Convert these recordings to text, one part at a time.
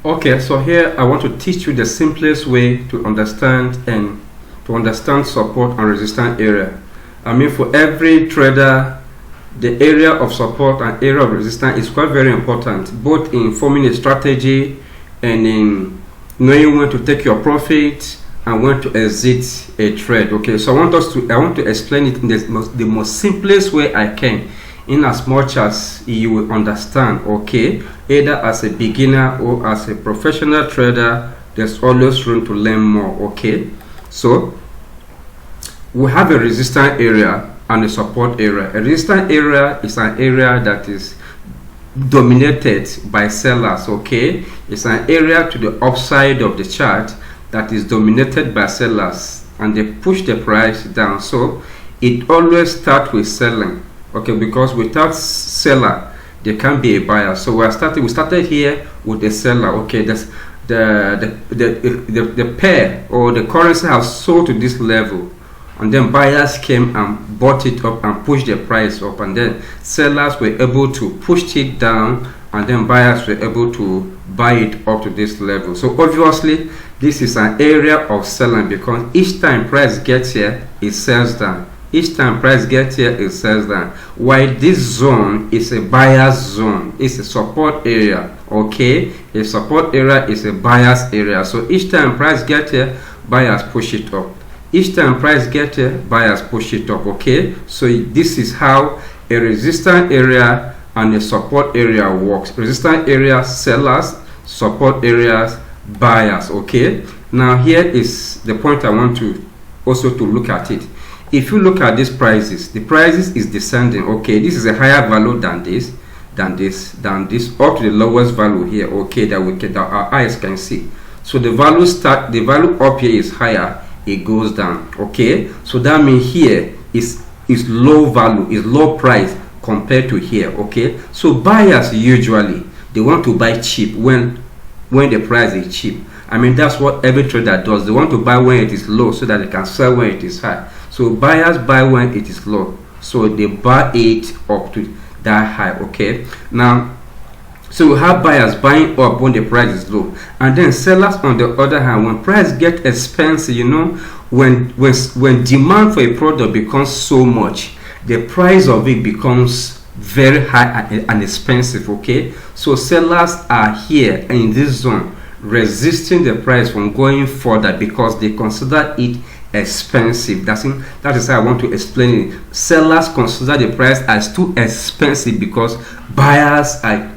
Okay, so here I want to teach you the simplest way to understand support and resistance area. I mean, for every trader, the area of support and area of resistance is quite very important, both in forming a strategy and in knowing when to take your profit and when to exit a trade. Okay, so I want to explain it in the most simplest way I can, in as much as you will understand. Okay, either as a beginner or as a professional trader, there's always room to learn more. Okay, so we have a resistance area and a support area. A resistance area is an area that is dominated by sellers. Okay, it's an area to the upside of the chart that is dominated by sellers, and they push the price down. So it always starts with selling. Okay, because without seller there can't be a buyer. So we started here with the seller. Okay, that's the pair or the currency has sold to this level, and then buyers came and bought it up and pushed the price up, and then sellers were able to push it down, and then buyers were able to buy it up to this level. So obviously this is an area of selling, because each time price gets here it sells down, each time price gets here it sells down, while this zone is a buyer's zone. It's a support area. Okay, a support area is a buyer's area. So each time price gets here, buyers push it up, each time price gets here, buyers push it up. Okay, so this is how a resistance area and a support area works. Resistance area sellers, support areas buyers. Okay, now here is the point I want to also to look at it. If you look at these prices, the prices is descending. Okay, this is a higher value than this up to the lowest value here. Okay, that our eyes can see. So the value up here is higher, it goes down. Okay, so that means here is low value, is low price compared to here. Okay, so buyers usually they want to buy cheap when the price is cheap. I mean, that's what every trader does. They want to buy when it is low so that they can sell when it is high. So buyers buy when it is low, so they buy it up to that high. Okay, now so we have buyers buying up when the price is low, and then sellers on the other hand, when price get expensive, you know, when demand for a product becomes so much, the price of it becomes very high and expensive. Okay, so sellers are here in this zone resisting the price from going further because they consider it expensive. That is how I want to explain it. Sellers consider the price as too expensive because buyers are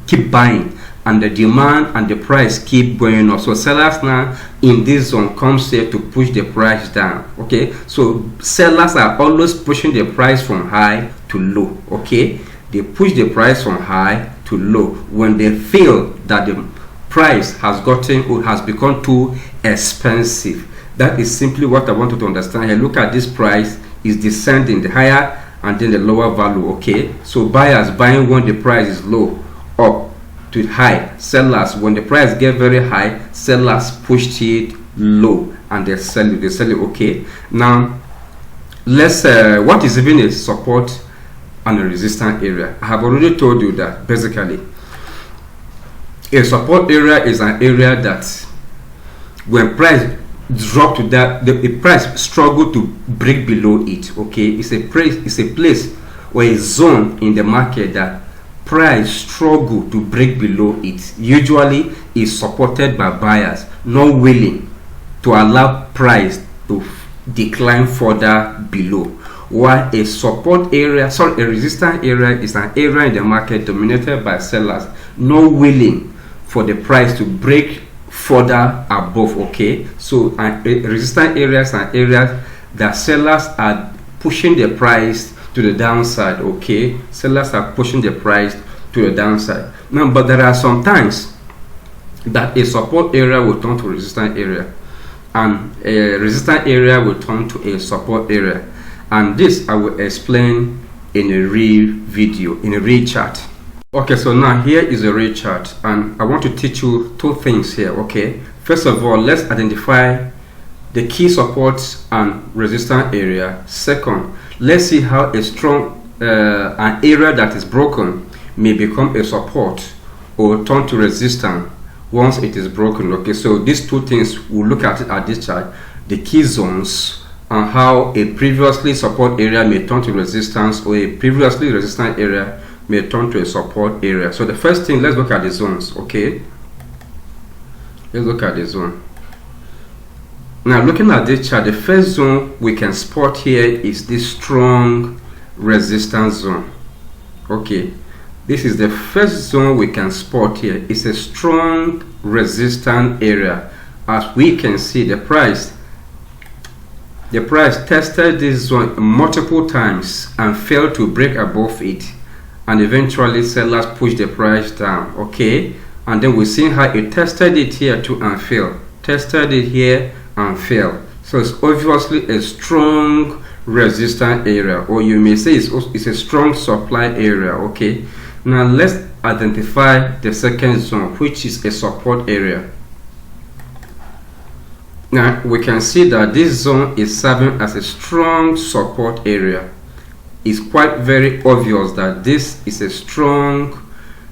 keep buying, and the demand and the price keep going up. So sellers now in this zone comes here to push the price down. Okay, so sellers are always pushing the price from high to low. Okay, they push the price from high to low when they feel that the price has become too expensive. That is simply what I wanted to understand here. Look at this price is descending, the higher and then the lower value. Okay, so buyers buying when the price is low up to high, sellers when the price get very high, sellers pushed it low and they sell it. Okay, now let's what is even a support and a resistance area? I have already told you that basically a support area is an area that when price drop to that, the price struggle to break below it. Okay, it's a place or a zone in the market that price struggle to break below it. Usually is supported by buyers not willing to allow price to decline further below, while a resistance area is an area in the market dominated by sellers not willing for the price to break further above. Okay, so resistance areas are areas that sellers are pushing the price to the downside. Okay, sellers are pushing the price to the downside. Now, but there are some times that a support area will turn to resistance area, and a resistance area will turn to a support area, and this I will explain in a real video, in a real chart. Okay, so now here is a real chart, and I want to teach you two things here. Okay, first of all, let's identify the key supports and resistance area. Second, let's see how a strong an area that is broken may become a support or turn to resistance once it is broken. Okay, so these two things we'll look at it at this chart: the key zones and how a previously support area may turn to resistance, or a previously resistant area may turn to a support area. So the first thing, let's look at the zones. Okay, let's look at the zone. Now, looking at this chart, the first zone we can spot here is this strong resistance zone. Okay, this is the first zone we can spot here. It's a strong resistance area. As we can see, the price tested this zone multiple times and failed to break above it, and eventually sellers pushed the price down. Okay, and then we see how it tested it here too and failed, tested it here and failed. So it's obviously a strong resistance area, or you may say it's a strong supply area. Okay, now let's identify the second zone, which is a support area. Now we can see that this zone is serving as a strong support area. It's quite very obvious that this is a strong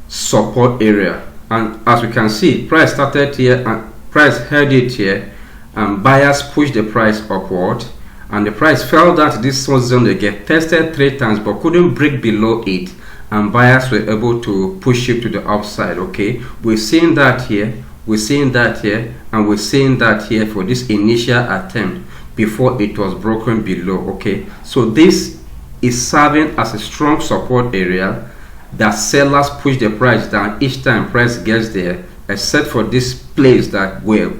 support area, and as we can see, price started here and price held it here, and buyers pushed the price upward, and the price fell down to this zone again, tested 3 times but couldn't break below it, and buyers were able to push it to the upside. Okay, we're seeing that here, we're seeing that here, and we're seeing that here for this initial attempt before it was broken below. Okay, so this is serving as a strong support area that sellers push the price down each time price gets there, except for this place that buyers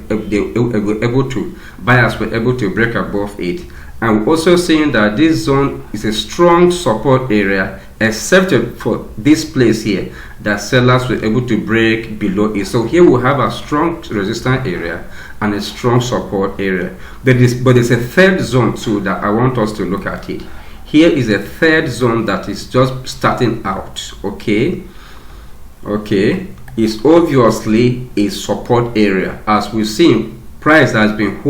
were able to break above it. And we're also seeing that this zone is a strong support area, except for this place here that sellers were able to break below it. So here we have a strong resistance area and a strong support area. But there's a third zone too that I want us to look at it. Here is a third zone that is just starting out. Okay, it's obviously a support area. As we've seen, price has been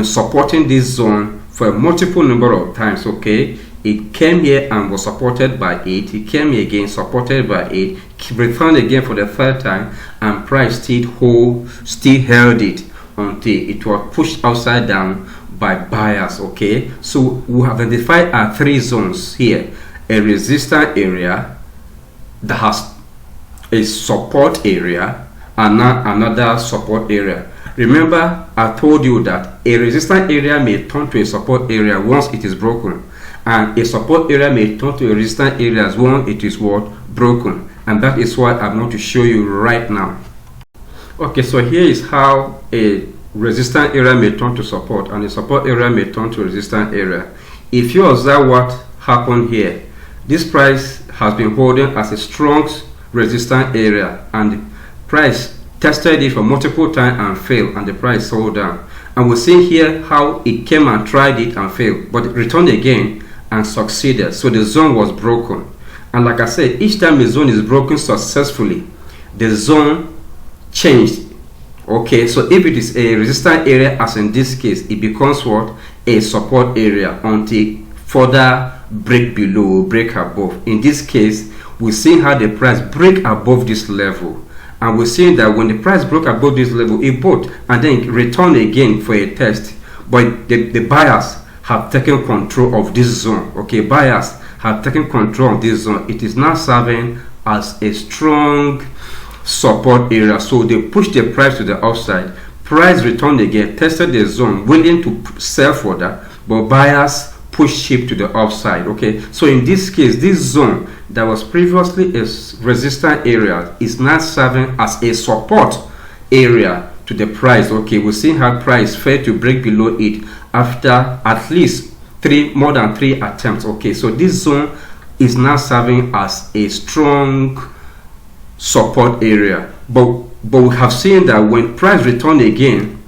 supporting this zone for a multiple number of times. Okay, it came here and was supported by it, it came here again, supported by it, returned again for the third time, and price still held it until it was pushed upside down by buyers. Okay, so we have identified our 3 zones here: a resistance area that has a support area, and now another support area. Remember, I told you that a resistance area may turn to a support area once it is broken, and a support area may turn to a resistance area once it is broken, and that is what I'm going to show you right now. Okay, so here is how a resistance area may turn to support, and a support area may turn to resistance area. If you observe what happened here, this price has been holding as a strong resistance area, and the price tested it for multiple times and failed, and the price sold down. And we see here how it came and tried it and failed, but it returned again and succeeded. So the zone was broken, and like I said, each time the zone is broken successfully, the zone changed. Okay, so if it is a resistance area, as in this case, it becomes what? A support area until further break below, break above. In this case, we're seeing how the price break above this level, and we're seeing that when the price broke above this level, it bought and then returned again for a test. But the buyers have taken control of this zone. Okay, buyers have taken control of this zone. It is now serving as a strong support area. So they pushed the price to the upside. Price returned again, tested the zone, willing to sell further, but buyers pushed it to the upside. Okay, so in this case, this zone that was previously a resistance area is now serving as a support area to the price. Okay, we'll see how price failed to break below it after at least more than 3 attempts. Okay, so this zone is now serving as a strong support area, but we have seen that when price returned again,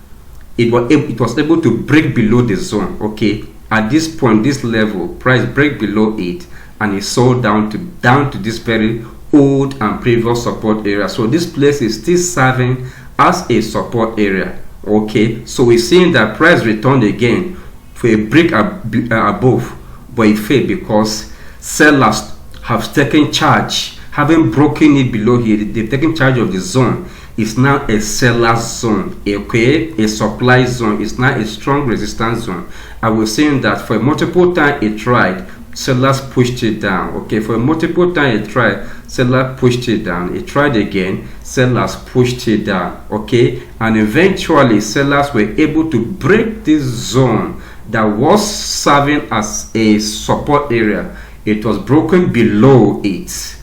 it was able to break below the zone. Okay, at this point, this level, price break below it, and it sold down to this very old and previous support area. So this place is still serving as a support area. Okay, so we're seeing that price returned again for a break above, but it failed because sellers have taken charge, having broken it below here, they've taken charge of the zone. It's now a seller's zone, okay? A supply zone. It's now a strong resistance zone. I was saying that for multiple times it tried, sellers pushed it down, okay? For multiple times it tried, seller pushed it down. It tried again, sellers pushed it down, okay? And eventually sellers were able to break this zone that was serving as a support area. It was broken below it,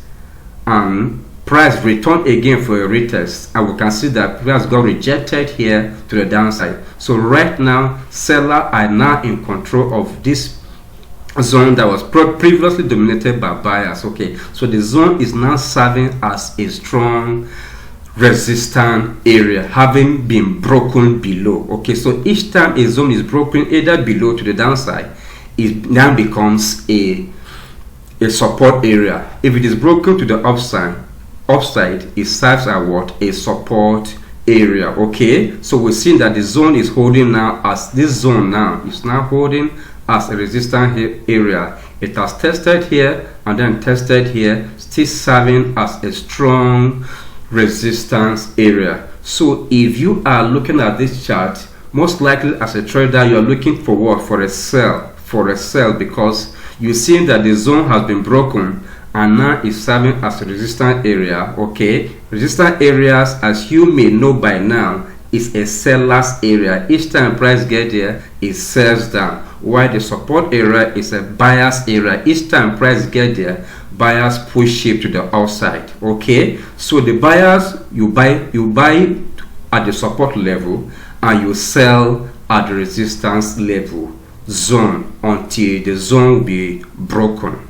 and price returned again for a retest, and we can see that price got rejected here to the downside. So right now sellers are now in control of this zone that was previously dominated by buyers, okay? So the zone is now serving as a strong resistance area, having been broken below, okay? So each time a zone is broken either below to the downside, it now becomes a support area. If it is broken to the upside, it serves as what? A support area, okay? So we're seeing that the zone is holding now as this zone now is now holding as a resistance area. It has tested here and then tested here, still serving as a strong resistance area. So if you are looking at this chart, most likely as a trader you are looking for what? For a sell, because you see that the zone has been broken and now is serving as a resistance area, okay? Resistance areas, as you may know by now, is a seller's area. Each time price get there, it sells down, while the support area is a buyer's area. Each time price get there, buyers push it to the outside, okay? So the buyers, you buy at the support level and you sell at the resistance level zone until the zone will be broken.